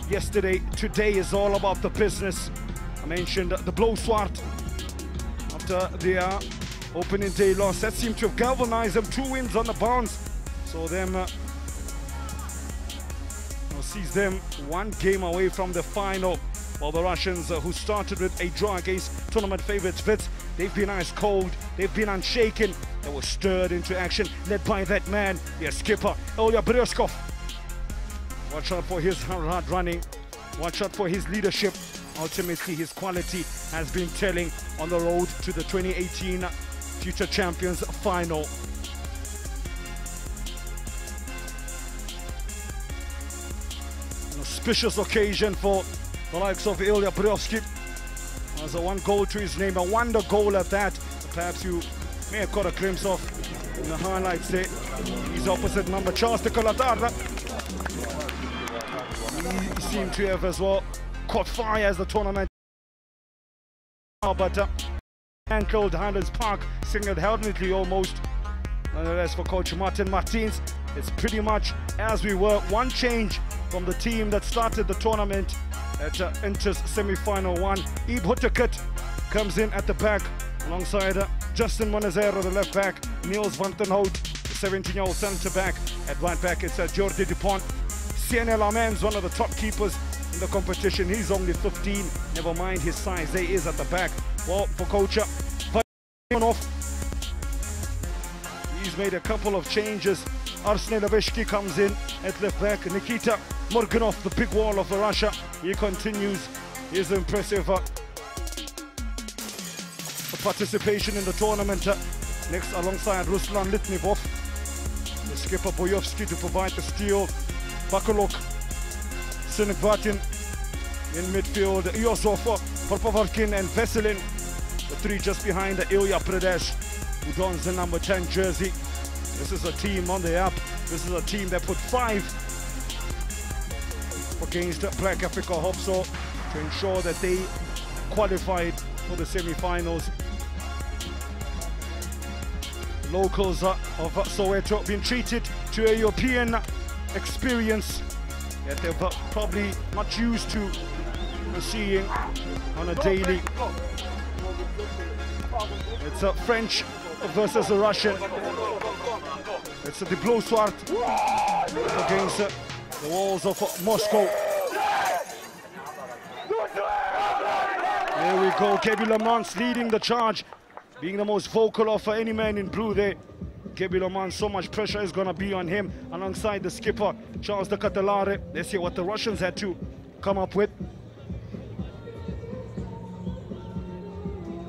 yesterday. Today is all about the business. I mentioned the Blauw-Swart after their opening day loss. That seemed to have galvanized them. 2 wins on the bounce. So them sees them 1 game away from the final. While the Russians, who started with a draw against tournament favorites Wits, they've been ice cold, they've been unshaken, they were stirred into action, led by that man, their skipper, Ilya Bryskov. Watch out for his hard running, watch out for his leadership. Ultimately, his quality has been telling on the road to the 2018 Future Champions final. An auspicious occasion for the likes of Ilya Bryskov. There's a 1 goal to his name, a wonder goal at that. Perhaps you may have caught a glimpse of in the highlights there. His opposite number, Charles de Colatarda. He seemed to have as well caught fire as the tournament. But ankled Highlands Park single-handedly almost. Nonetheless, for Coach Martin Martins, it's pretty much as we were. 1 change from the team that started the tournament at Inter's semi-final 1. Ib Huttekut comes in at the back alongside Justin Monazero, the left back, Niels van den Hout, the 17-year-old centre back. At right back, it's Jordi Dupont. CNL Amen's one of the top keepers in the competition. He's only 15, never mind his size, there is at the back. Well, for Coach, he's made a couple of changes. Arsene Leveshki comes in at left back. Nikita Morganov, the big wall of Russia, he continues his impressive participation in the tournament. Next, alongside Ruslan Litnivov, the skipper Boyovsky to provide the steal. Bakalok, Sinikvatin in midfield, Iosov, Popovarkin and Veselin, the 3 just behind Ilya Pradesh, who dons the number 10 jersey. This is a team on the up. This is a team that put 5 against Black Africa Hopso to ensure that they qualified for the semi-finals. Locals of Soweto been treated to a European experience that they're probably not used to seeing on a daily. It's a French versus a Russian. It's the Blauw-Swart against the walls of Moscow. There we go, Kevin Lamans leading the charge, being the most vocal of any man in blue there. Kevin Lamans, so much pressure is going to be on him alongside the skipper, Charles de Catalare. Let's see what the Russians had to come up with.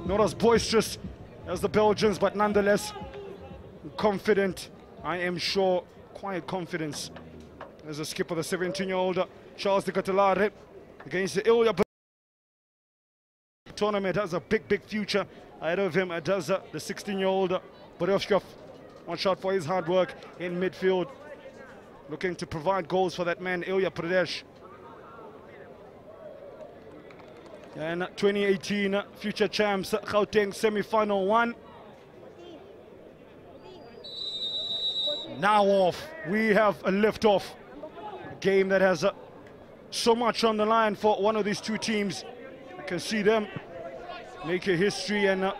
Not as boisterous as the Belgians, but nonetheless confident. I am sure, quiet confidence as the skipper, the 17-year-old Charles de Catalare against the Ilya. Tournament has a big future ahead of him. It does the 16-year-old Bryskov. One shot for his hard work in midfield, looking to provide goals for that man Ilya Pradesh. And 2018 Future Champs Gauteng semi-final 1. Now off, we have a lift-off. A game that has so much on the line for one of these 2 teams. You can see them make a history and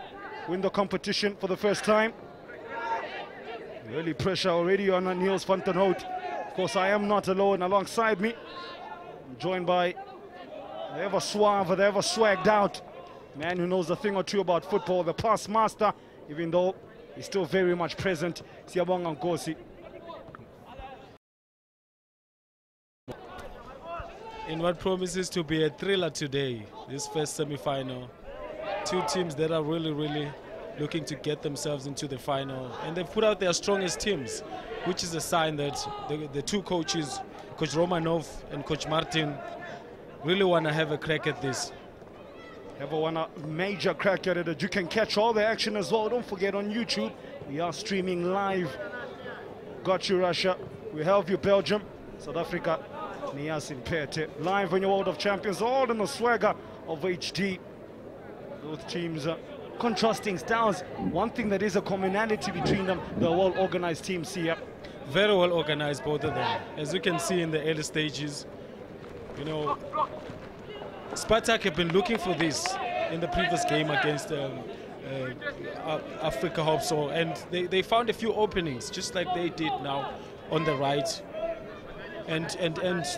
win the competition for the first time. Early pressure already on Niels van den Hout. Of course, I am not alone. Alongside me, I'm joined by the ever suave, the ever swagged out man who knows a thing or two about football, the past master, even though he's still very much present, Siyabonga Nkosi. In what promises to be a thriller today, this first semi-final. 2 teams that are really looking to get themselves into the final, and they've put out their strongest teams, which is a sign that the 2 coaches, Coach Romanov and Coach Martin, really want to have a crack at this. Have a major crack at it. You can catch all the action as well. Don't forget, on YouTube, we are streaming live. Got you, Russia. We have you, Belgium, South Africa, Nias in Pete. Live on your World of Champions, all in the swagger of HD. Both teams contrasting styles. One thing that is a commonality between them, they're well-organized teams here. Very well organized, both of them. As you can see in the early stages, You know, SPARTAK have been looking for this in the previous game against Africa Hopso, and they found a few openings, just like they did now on the right, and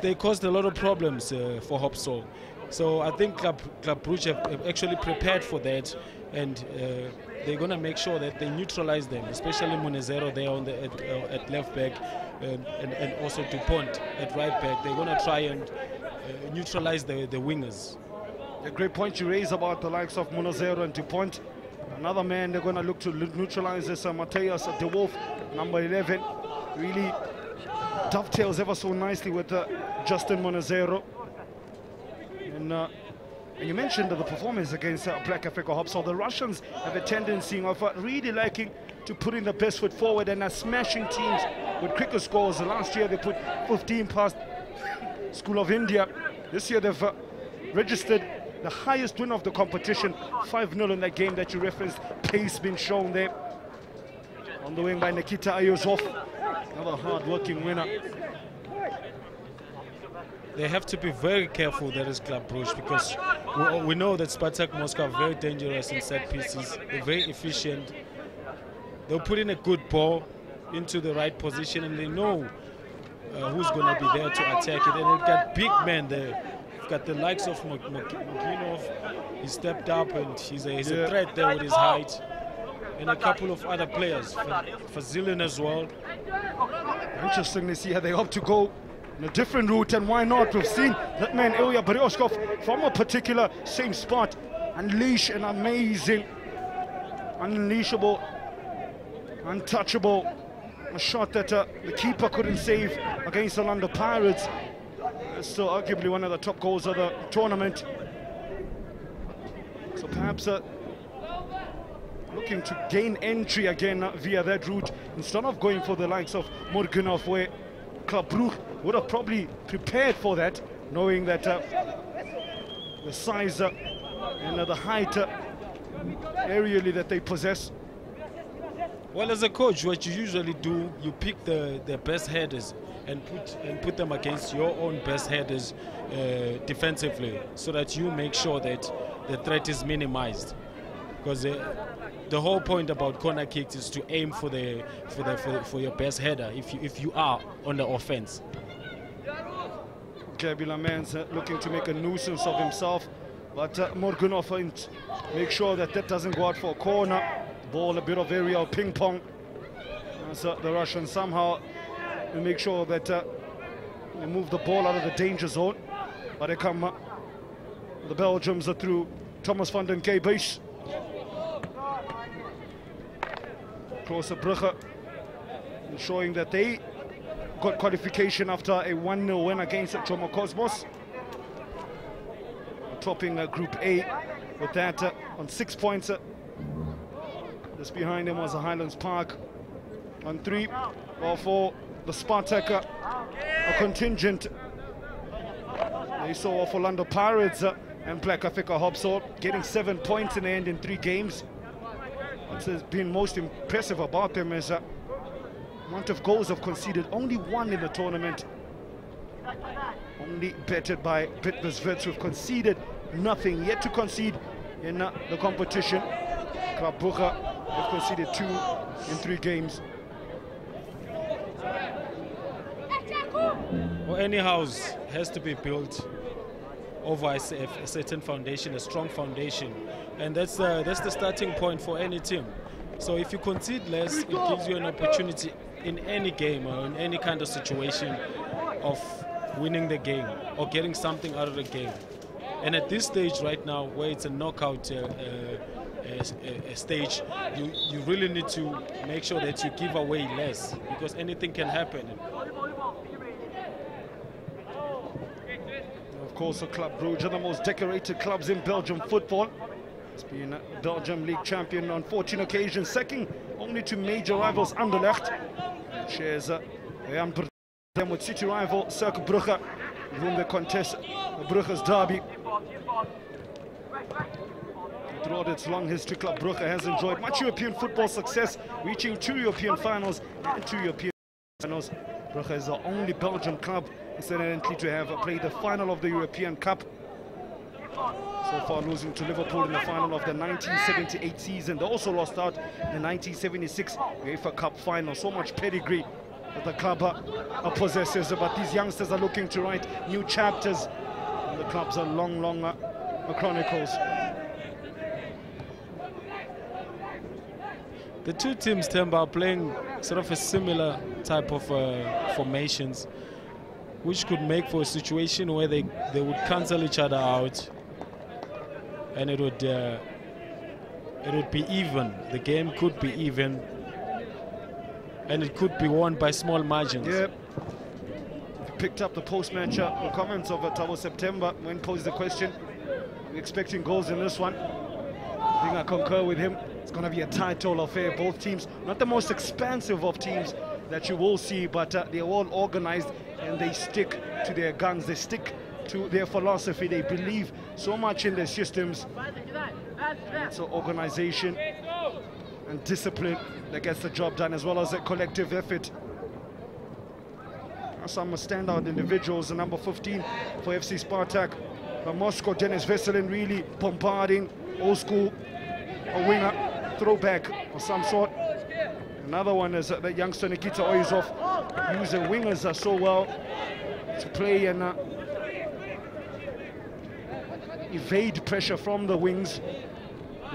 they caused a lot of problems for Hopso. So I think Clubb Brugge have actually prepared for that, and they're going to make sure that they neutralize them, especially Munezero there on at left back, and also Dupont at right back. They're going to try and neutralize the wingers. A great point you raise about the likes of Munezero and Dupont. Another man they're going to look to neutralize is Mateus de Wolf, number 11. Really dovetails ever so nicely with Justin Munezero. And you mentioned the performance against Black Africa Hopso. The Russians have a tendency of really liking to put in the best foot forward and are smashing teams with quicker scores. Last year they put 15 past School of India. This year they've registered the highest win of the competition, 5-0 in that game that you referenced. Pace been shown there. On the wing by Nikita Ayuzov, another hard-working winner. They have to be very careful, that is Clubb Brugge, because we know that SPARTAK Moscow are very dangerous in set pieces. They're very efficient. They'll put in a good ball into the right position, and they know who's going to be there to attack it. And they've got big men there. They've got the likes of Muginov. He stepped up, and he's a threat there with his height. And a couple of other players, Fazilin as well. Interesting to see how they hope to go in a different route, and why not? We've seen that man Ilya Beryoshkov from a particular same spot unleash an amazing, unleashable, untouchable, a shot that the keeper couldn't save against the Orlando Pirates. It's still arguably one of the top goals of the tournament. So perhaps looking to gain entry again via that route instead of going for the likes of Morganov, where Clubb Brugge would have probably prepared for that, knowing that the size and the height aerially that they possess. Well, as a coach, what you usually do, you pick the best headers and put them against your own best headers defensively, so that you make sure that the threat is minimized. Because the whole point about corner kicks is to aim for your best header if you are on the offense. Kabila Man's looking to make a nuisance of himself, but Morganov make sure that doesn't go out for a corner. Ball, a bit of aerial ping pong. As the Russians somehow make sure that they move the ball out of the danger zone. But they come, the Belgians are through. Thomas van den Keebhuis. Clubb Brugge, showing that they got qualification after a 1-0 win against Choma Cosmos. Topping Group A with that on 6 points. Just behind them was the Highlands Park on 3. Well, for the SPARTAK, a contingent. They saw off Orlando Pirates and Black Africa Hopso getting 7 points in the end in 3 games. What's been most impressive about them is the amount of goals they've conceded. Only 1 in the tournament. Only bettered by Bitvis, who've conceded nothing, yet to concede in the competition. Clubb Brugge have conceded 2 in 3 games. Well, any house has to be built over a certain foundation, a strong foundation, and that's the starting point for any team. So if you concede less, it gives you an opportunity in any game or in any kind of situation of winning the game or getting something out of the game. And at this stage right now, where it's a knockout stage, you really need to make sure that you give away less, because anything can happen. Of course, the Clubb Brugge are the most decorated clubs in Belgium football. It's been Belgium League champion on 14 occasions, second only to major rivals Anderlecht. Shares them with city rival Clubb Brugge, with whom they contest the Brugge's derby. Throughout its long history, Clubb Brugge has enjoyed much European football success, reaching 2 European finals and 2 European finals. Brugge is the only Belgian club incidentally to have played the final of the European Cup. So far losing to Liverpool in the final of the 1978 season. They also lost out in the 1976 UEFA Cup final. So much pedigree that the club possesses, but these youngsters are looking to write new chapters in the club's long chronicles. The two teams, Temba, are playing sort of a similar type of formations, which could make for a situation where they would cancel each other out, and it would be even. The game could be even, and it could be won by small margins. Yeah. Picked up the post-match comments of Tabo September when posed the question. We're expecting goals in this one. I think I concur with him. It's going to be a title affair. Both teams, not the most expansive of teams that you will see, but they're all organized and they stick to their guns. They stick to their philosophy. They believe so much in their systems. And it's an organization and discipline that gets the job done, as well as a collective effort. Some standout individuals. The number 15 for FC Spartak, Moscow, Dennis Veselin, really bombarding, old school, a winger, throwback of some sort. Another one is the youngster Nikita Oizov, using wingers so well to play and evade pressure from the wings.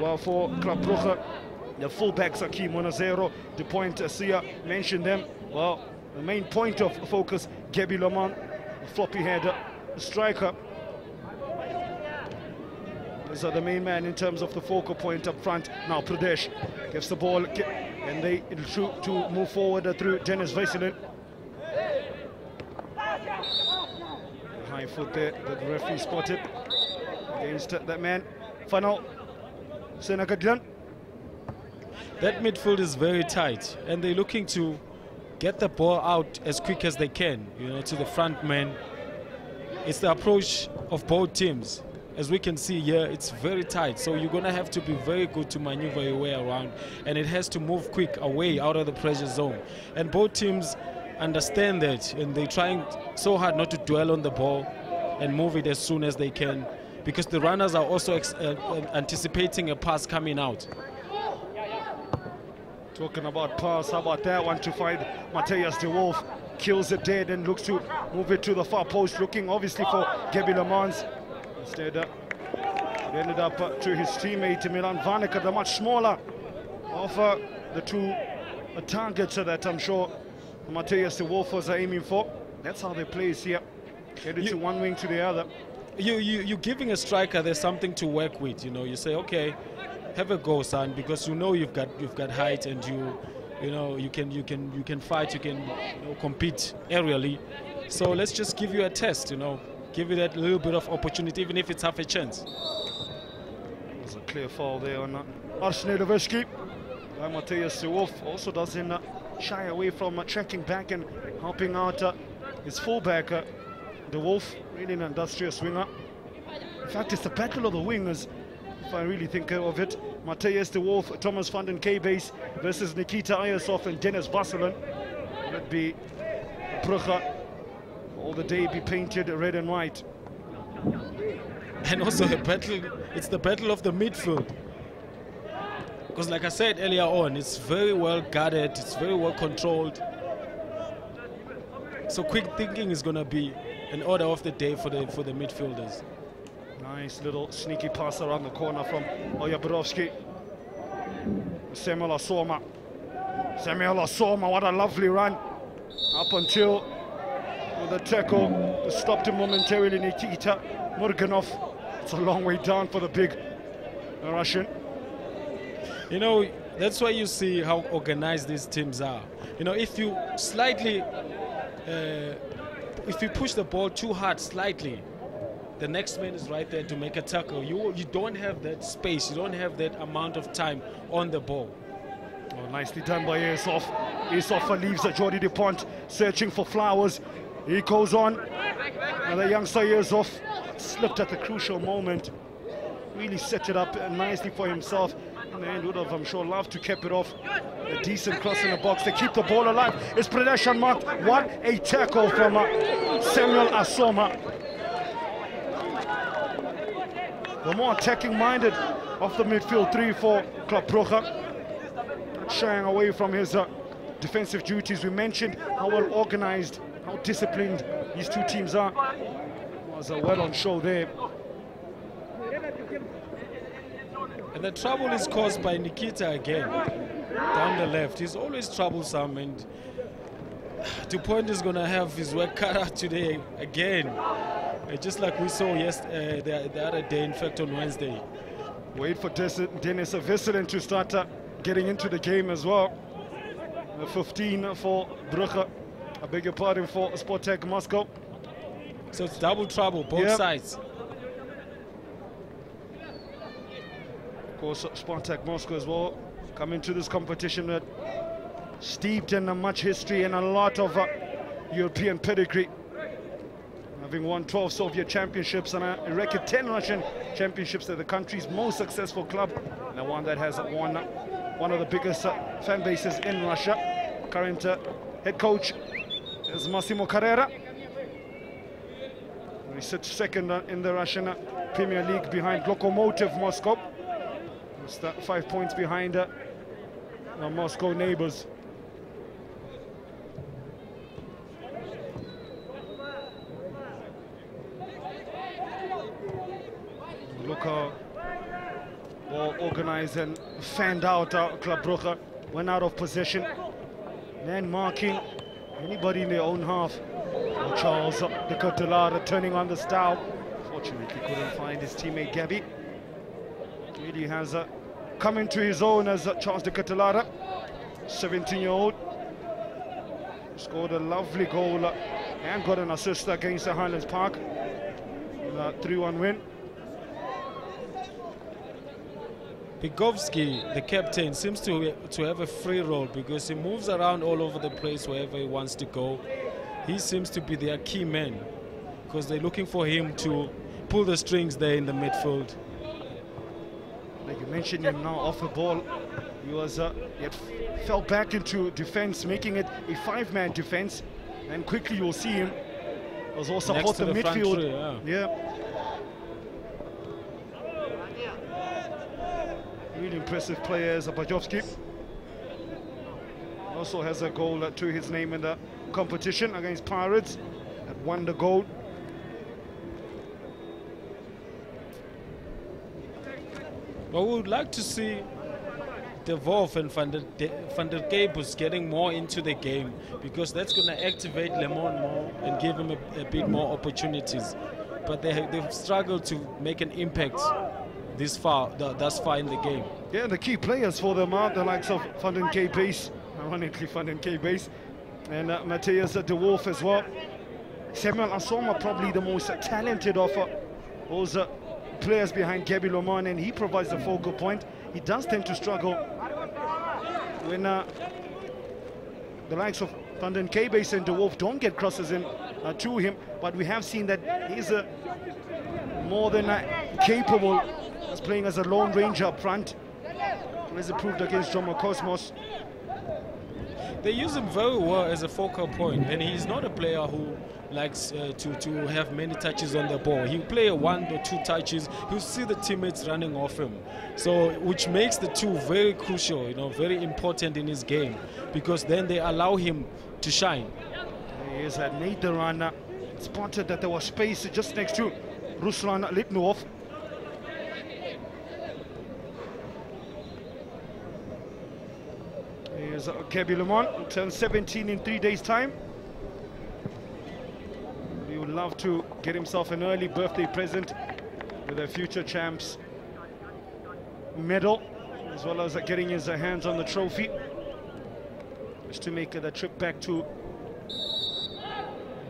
Well, for Clubb Brugge, the fullbacks are key. Monazero, De Point, Sia, mentioned them. Well, the main point of focus, Gebi Lamont, the floppy header, the striker. These are the main man in terms of the focal point up front. Now Pradesh gives the ball, and they to move forward through Dennis Veselin. High foot there that the referee spotted against that man. Final, Senagadian. That midfield is very tight, and they're looking to get the ball out as quick as they can, you know, to the front men. It's the approach of both teams. As we can see here, it's very tight, so you're going to have to be very good to maneuver your way around, and it has to move quick away out of the pressure zone. And both teams understand that, and they're trying so hard not to dwell on the ball and move it as soon as they can, because the runners are also anticipating a pass coming out. Talking about pass, how about that one to find Matthias de Wolf, kills it dead and looks to move it to the far post, looking obviously for Gebi Lamans. Instead, it ended up to his teammate Milan Vanica, the much smaller of the two targets that I'm sure Matthias de Wolf was aiming for. That's how they play here, headed to one wing to the other. You're giving a striker there's something to work with. You know, you say, okay, have a go, son, because you know you've got height, and you know you can fight, you can compete aerially. So let's just give you a test, you know, give you that little bit of opportunity, even if it's half a chance. There's a clear foul there on Arsene Levesky. Matthias de Wolf also doesn't shy away from tracking back and helping out his fullback. De Wolf, really an industrious winger. In fact, it's the battle of the wingers, if I really think of it. Matthias de Wolf, Thomas van den K-Base versus Nikita Ayasov and Dennis Veselin. Would be Brugge all the day be painted red and white. And also a battle, it's the battle of the midfield. Because like I said earlier on, it's very well guarded, it's very well controlled. So quick thinking is going to be an order of the day for the midfielders. Nice little sneaky pass around the corner from Oyaborovsky. Samuel Asoma. Samuel Asoma, what a lovely run. Up until the tackle stopped him momentarily, Nikita Murganov. It's a long way down for the big Russian. You know, that's why you see how organized these teams are. You know, if you slightly, if you push the ball too hard slightly, the next man is right there to make a tackle. You don't have that space, you don't have that amount of time on the ball. Oh, nicely done by Isov. Isov leaves Jordi De Pont searching for flowers. He goes on. And the youngster Isov slipped at the crucial moment. Really set it up nicely for himself. in the end would have, I'm sure, loved to keep it off. A decent cross in the box. They keep the ball alive. It's predation marked. What a tackle from Samuel Asoma. The more attacking minded of the midfield three for Clubb Brugge. Shying away from his defensive duties. We mentioned how well organized, how disciplined these two teams are. Was well on show there. And the trouble is caused by Nikita again, down the left. He's always troublesome, and DuPont is going to have his work cut out today again. Just like we saw the other day, in fact, on Wednesday. Wait for Dennis Wisselen to start getting into the game as well. 15 for Brugge, I beg your pardon, for SPARTAK Moscow. So it's double trouble, both sides. Of course, SPARTAK Moscow as well, coming to this competition steeped in much history and a lot of European pedigree. Having won 12 Soviet championships and a record 10 Russian championships, they're the country's most successful club, and the one that has won one of the biggest fan bases in Russia. Current head coach is Massimo Carrera. He sits second in the Russian Premier League behind Lokomotiv Moscow. It's 5 points behind the Moscow neighbors. Look how well organized and fanned out Clubb Brugge. Went out of possession. Then marking anybody in their own half. Charles de Cotelara turning on the style. Fortunately couldn't find his teammate Gabby. Really has come into his own as Charles de Cotelara, 17-year-old. Scored a lovely goal and got an assist against the Highlands Park. 3-1 win. Bigovsky, the captain, seems to have a free role because he moves around all over the place wherever he wants to go. He seems to be their key man because they're looking for him to pull the strings there in the midfield. Like you mentioned him now off the ball, he was he fell back into defense, making it a 5-man defense, and quickly you'll see him as well support the midfield. Three, really impressive player as Bajovsky. Also has a goal to his name in the competition against Pirates that won the gold. But we would like to see De Wolf and Van der Keybus getting more into the game because that's going to activate Lemon more and give him a bit more opportunities. But they've struggled to make an impact thus far in the game. Yeah, the key players for them are the likes of Van der Keybus, ironically Van der Keybus, and Matthias De Wolf as well. Samuel Asoma probably the most talented of those players behind Gabi Loman, and he provides the focal point. He does tend to struggle when the likes of Van der Keybus and De Wolf don't get crosses in to him, but we have seen that he's more than capable as playing as a lone ranger up front, as it proved against Jomo Cosmos. They use him very well as a focal point, and he's not a player who likes to have many touches on the ball. He'll play 1 or 2 touches, he'll see the teammates running off him. So, which makes the two very crucial, you know, very important in his game, because then they allow him to shine. He is Nederan spotted that there was space just next to Ruslan Litvinov. Here's Gabi Lemon, turns 17 in 3 days' time. He would love to get himself an early birthday present with a future champs medal, as well as getting his hands on the trophy, just to make the trip back to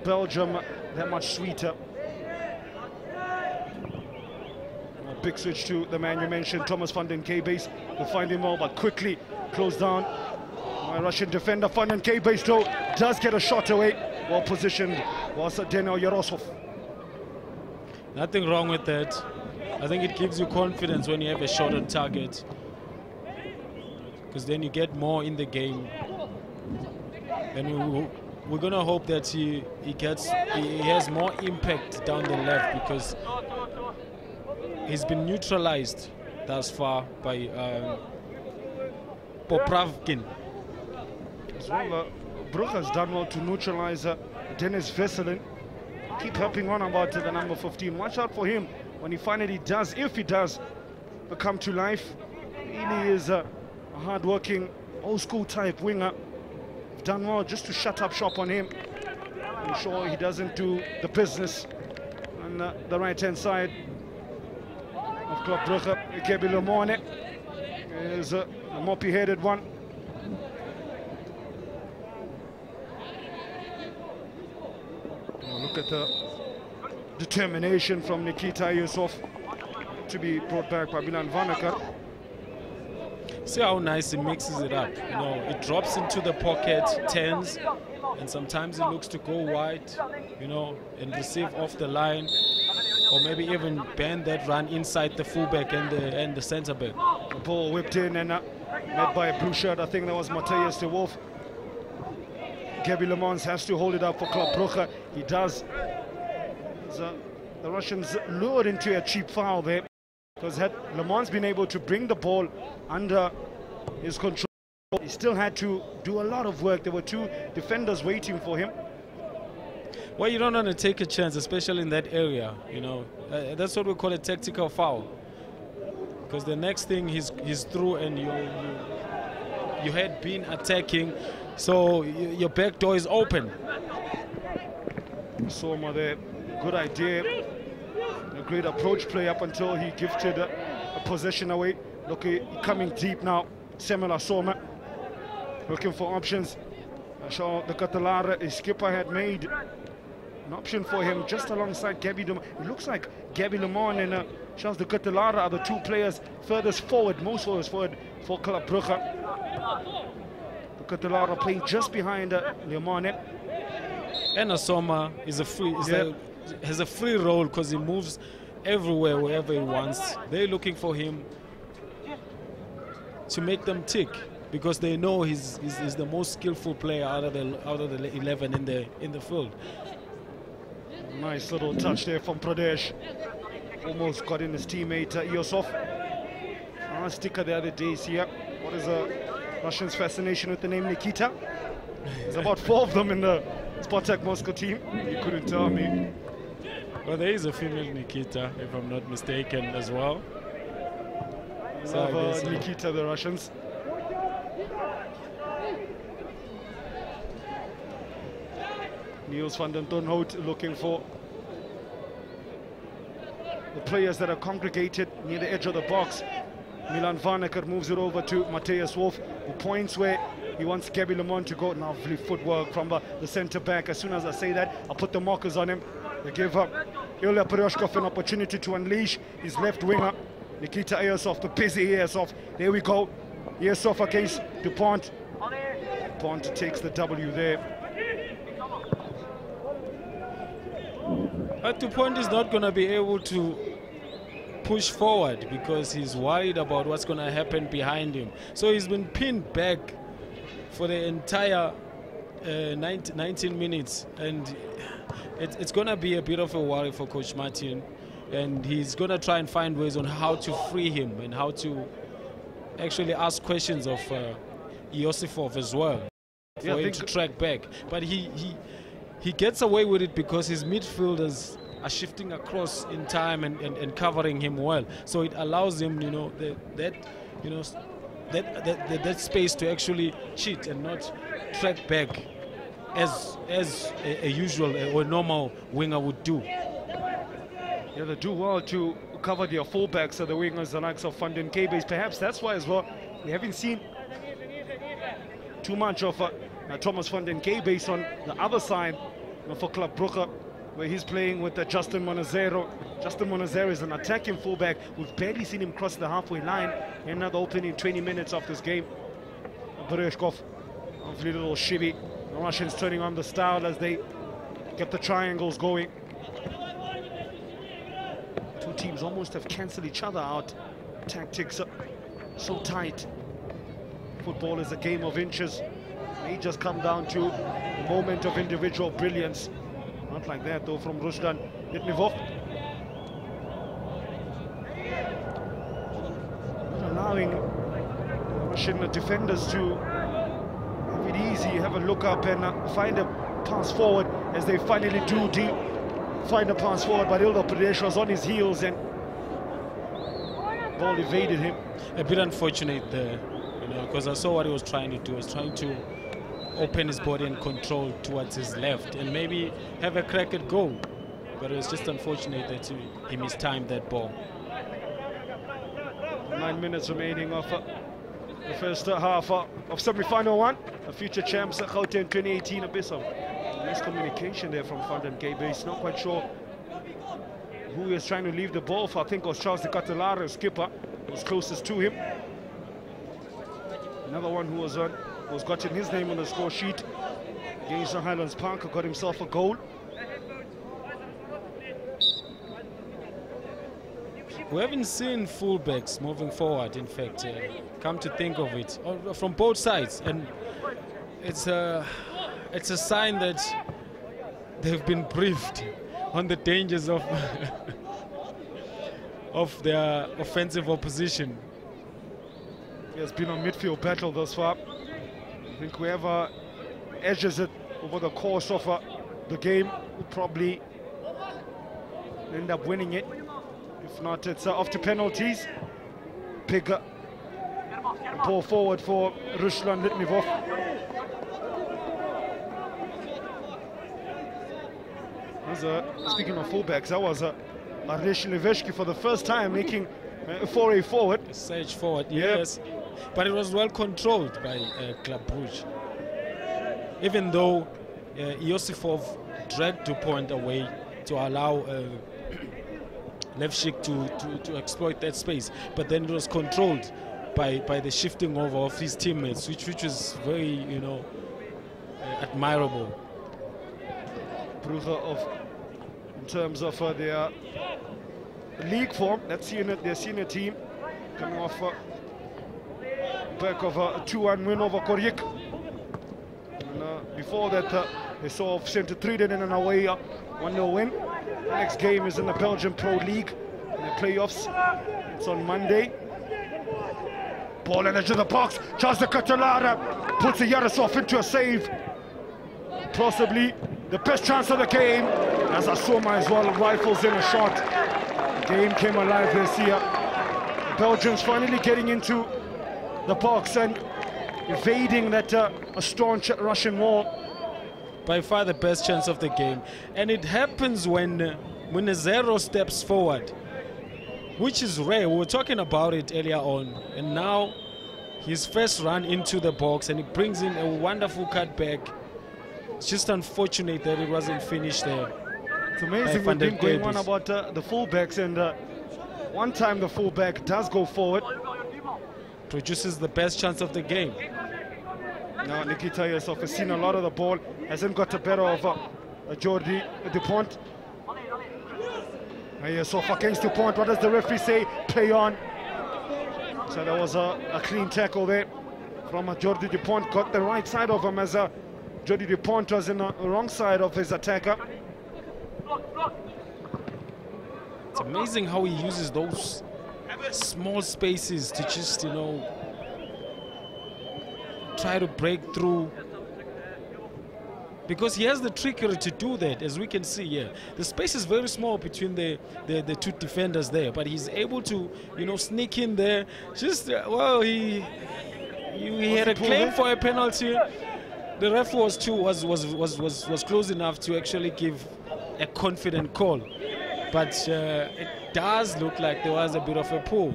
Belgium that much sweeter. A big switch to the man you mentioned, Thomas Van der Keybus, to find him all, but quickly closed down. Russian defender Van der Keybus though does get a shot away. Well positioned was Daniel Yarosov. Nothing wrong with that. I think it gives you confidence when you have a shot on target. because then you get more in the game. And we're gonna hope that he has more impact down the left, because he's been neutralized thus far by Popravkin. Well, Brugge has done well to neutralize Dennis Vesselin. Keep helping on about the number 15. Watch out for him when he finally does, if he does, come to life. He really is a hard-working, old-school type winger. Done well just to shut up shop on him. I'm sure he doesn't do the business on the right-hand side of Clubb Brugge. Gabi Lemone is a moppy-headed one. Look at the determination from Nikita Yusuf to be brought back by Milan Vanaka. See how nice he mixes it up. You know, it drops into the pocket, turns, and sometimes it looks to go wide, you know, and receive off the line, or maybe even bend that run inside the fullback and the centre back. The ball whipped in and met by a blue shirt. I think that was Matthias de Wolf. Gabi Lemons has to hold it up for Clubb Brugge. He does. The Russians lured into a cheap foul there, because had Lemons been able to bring the ball under his control, he still had to do a lot of work. There were two defenders waiting for him. Well, you don't want to take a chance, especially in that area, you know. That's what we call a tactical foul, because the next thing he's through, and you had been attacking, so your back door is open. Soma there, good idea, a great approach play up until he gifted a possession away. Look, coming deep now, Semela Soma, looking for options. I saw the Catalara, his skipper had made an option for him just alongside Gabi Lemon. It looks like Gabi Lemon and Charles de Catalara are the two players furthest forward, most furthest forward for Clubb Brugge. The Catalara playing just behind Lemon. And Asoma is has a free role, because he moves everywhere, wherever he wants. They're looking for him to make them tick, because they know he's the most skillful player out of the 11 in the field. Nice little touch there from Pradesh. Almost got in his teammate Yusuf. Sticker the other days here. What is Russians' fascination with the name Nikita? There's about 4 of them in the SPARTAK Moscow team. You couldn't tell me. Well, there is a female Nikita, if I'm not mistaken, as well. So Nikita, the Russians. Niels van den Donhout looking for the players that are congregated near the edge of the box. Milan Varneker moves it over to Matthias Wolf, who points where he wants Gabi Lemon to go. Lovely footwork from the centre back. As soon as I say that, I'll put the markers on him. They give Ilya Peroshkov an opportunity to unleash his left winger, Nikita Ayasov, the busy Ayasov. There we go. Ayasov against Dupont. Dupont takes the W there. But Dupont is not going to be able to push forward, because he's worried about what's going to happen behind him. So he's been pinned back for the entire 19 minutes, and it's going to be a bit of a worry for Coach Martin, and he's going to try and find ways on how to free him and how to actually ask questions of Yosifov as well, for him to track back. But he gets away with it because his midfielders are shifting across in time and covering him well. So it allows him, you know, that space to actually cheat and not track back as a usual or normal winger would do. Yeah, they do well to cover their fullbacks, so the wingers, the likes of Van den Keebes. Perhaps that's why as well we haven't seen too much of Thomas Van den Keebes on the other side for Clubb Brugge, where he's playing with Justin Monazero. Justin Monazero is an attacking fullback. We've barely seen him cross the halfway line. Another opening 20 minutes of this game. Bereshkov, lovely little shivvy. The Russians turning on the style as they get the triangles going. Two teams almost have cancelled each other out. Tactics are so tight. Football is a game of inches. It may just come down to a moment of individual brilliance. Not like that though from Ruslan Litnivov. Not allowing Russian defenders to have it easy, have a look up and find a pass forward, as they finally do find a pass forward, but Ilda Pradesh was on his heels and ball evaded him. A bit unfortunate there, you know, because I saw what he was trying to do. He was trying to open his body and control towards his left and maybe have a crack at goal. But it was just unfortunate that he mistimed that ball. 9 minutes remaining of the first half of semi-final one. The future champs at Gauteng 2018. A bit of miscommunication there from Van den Gabe. He's not quite sure who he was trying to leave the ball for. I think it was Charles de Catalara, skipper, was closest to him. Another one who was gotten his name on the score sheet against the Highlands Park, got himself a goal. We haven't seen fullbacks moving forward, in fact, come to think of it, from both sides, and it's a sign that they've been briefed on the dangers of of their offensive opposition. It's been a midfield battle thus far. I think whoever edges it over the course of the game will probably end up winning it. If not, it's off to penalties. Big ball forward for Ruslan Litnivov. Speaking of fullbacks, that was Arnesh Leveshki for the first time making a foray forward. A surge forward, yes. Yep. But it was well controlled by Clubb Brugge. Even though Iosifov dragged Dupont away to allow Levshik to exploit that space, but then it was controlled by the shifting over of his teammates, which was very, you know, admirable. Brugge in terms of their league form, that's their senior team coming off back of a 2-1 win over Korjuk. And before that, they saw Centre Treden in an away 1-0 win. The next game is in the Belgian Pro League in the playoffs. It's on Monday. Ball in the box. Charles de Catalara puts a Yarosov into a save. Possibly the best chance of the game, as Asoma as well rifles in a shot. The game came alive this year. The Belgians finally getting into the box and evading that a staunch Russian wall. By far the best chance of the game, and it happens when a zero steps forward, which is rare. We were talking about it earlier on, and now his first run into the box, and he brings in a wonderful cutback. It's just unfortunate that it wasn't finished there. It's amazing we've been going on about the fullbacks, and one time the fullback does go forward, produces the best chance of the game. Now Nikita Yasov has seen a lot of the ball, hasn't got the better of Jordi Dupont. Yasov against Dupont, what does the referee say? Play on. So there was a clean tackle there from Jordi Dupont, got the right side of him as Jordi Dupont was in the wrong side of his attacker. It's amazing how he uses those small spaces to just, you know, try to break through, because he has the trickery to do that, as we can see here. The space is very small between the two defenders there, but he's able to, you know, sneak in there. Just well, he had a claim for a penalty. The ref was close enough to actually give a confident call, but it does look like there was a bit of a pull.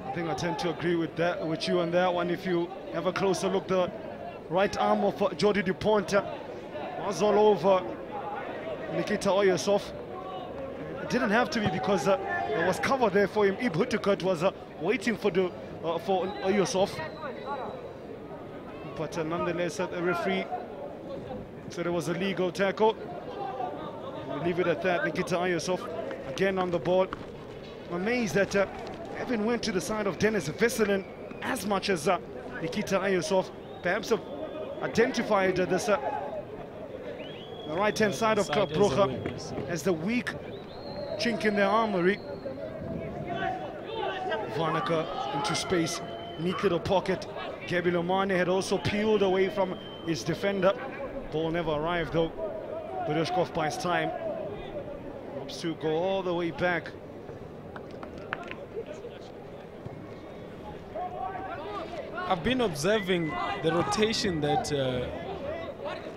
I think I tend to agree with you on that one. If you have a closer look, the right arm of Jordi Dupont was all over Nikita Oyasov. It didn't have to be, because there was cover there for him. Ib Huttekut was waiting for Oyasov. But nonetheless, the referee said it was a legal tackle. We'll leave it at that. Nikita Oyasov again on the ball. I'm amazed that Evan went to the side of Dennis Vesselin as much as Nikita Ayusov perhaps have identified this the right-hand side of Clubb Brugge as the weak chink in their armory. Varnaka into space, neat little pocket. Gabi Lomane had also peeled away from his defender. Ball never arrived though. Bereshkov buys time. Hopes to go all the way back. I've been observing the rotation that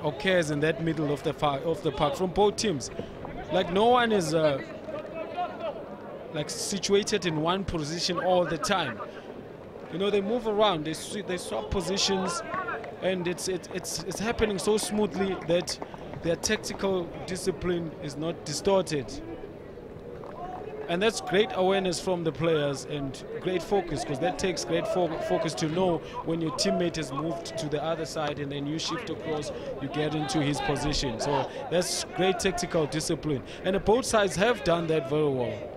occurs in that middle of the park from both teams. Like no one is like situated in one position all the time. You know, they move around, they swap positions, and it's happening so smoothly that their tactical discipline is not distorted. And that's great awareness from the players and great focus, because that takes great focus to know when your teammate has moved to the other side and then you shift across, you get into his position. So that's great tactical discipline. And both sides have done that very well.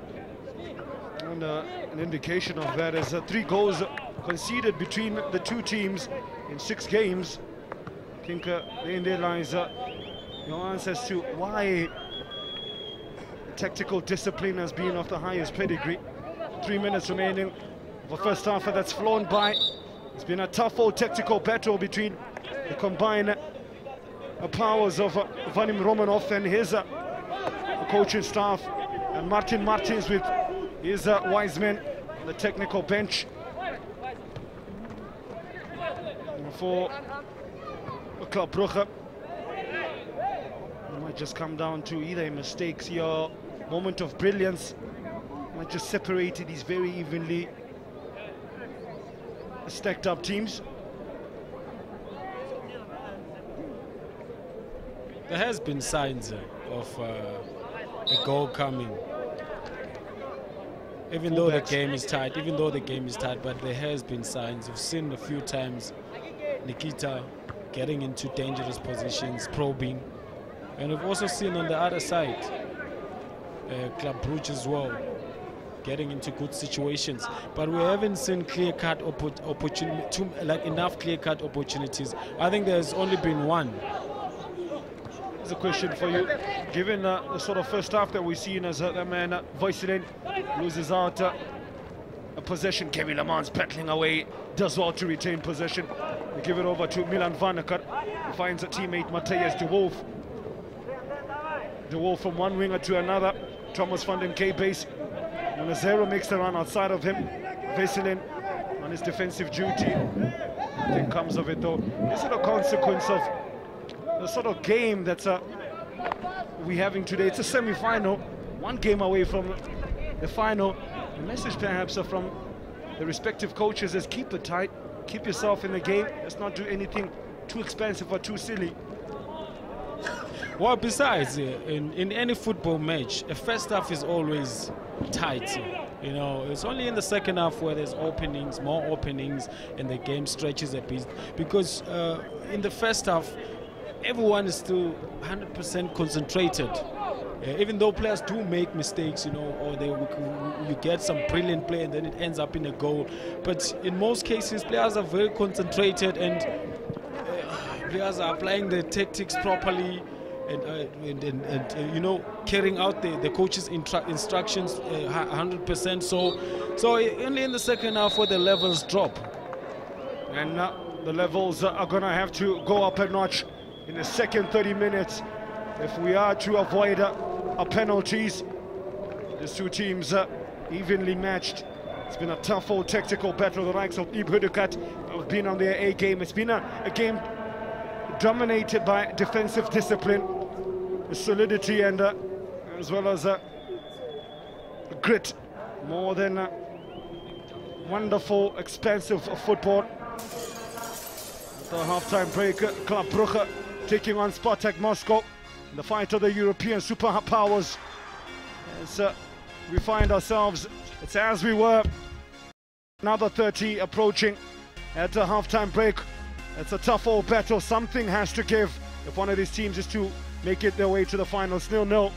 And an indication of that is 3 goals conceded between the two teams in 6 games. I think in there lies your answers to why tactical discipline has been of the highest pedigree. 3 minutes remaining of the first half, that's flown by. It's been a tough old tactical battle between the combined powers of Vadim Romanov and his coaching staff, and Martin Martins with his wise men on the technical bench. For Clubb Brugge, it might just come down to either mistakes here or moment of brilliance. Might just separate these very evenly stacked up teams. There has been signs of a goal coming. Even though the game is tight, but there has been signs. We've seen a few times Nikita getting into dangerous positions, probing. And we've also seen on the other side, Clubb Brugge as well, getting into good situations. But we haven't seen clear-cut opportunity, like enough clear-cut opportunities. I think there's only been one. There's a question for you. Given the sort of first half that we've seen as that man Voicelin loses out a possession, Kevin Laman's battling away, does well to retain possession. We give it over to Milan Varnaka. He finds a teammate, Matthias de Wolf. De Wolf from one winger to another. Thomas van den K-base. Nazero makes the run outside of him. Voicelin on his defensive duty. Nothing comes of it though. Is it a consequence of the sort of game that we're having today? It's a semi-final, 1 game away from the final. The message perhaps from the respective coaches is keep it tight, keep yourself in the game, let's not do anything too expensive or too silly. Well, besides, in any football match, a first half is always tight. You know, it's only in the second half where there's openings, more openings, and the game stretches a bit. Because in the first half, everyone is still 100% concentrated. Even though players do make mistakes, you know, or you get some brilliant play and then it ends up in a goal. But in most cases, players are very concentrated and players are applying the tactics properly and you know, carrying out the coach's instructions 100%. So only in the second half where the levels drop. And the levels are going to have to go up a notch in the second 30 minutes if we are to avoid penalties. These two teams evenly matched. It's been a tough old tactical battle. The likes of Ibhudukat have been on their A game. It's been a game dominated by defensive discipline, solidity, and as well as grit. More than wonderful, expansive football. The half-time break, Clubb Brugge taking on SPARTAK Moscow in the fight of the European superpowers. As we find ourselves, it's as we were, another 30 approaching at a half-time break. It's a tough old battle. Something has to give if one of these teams is to make it their way to the finals. 0-0.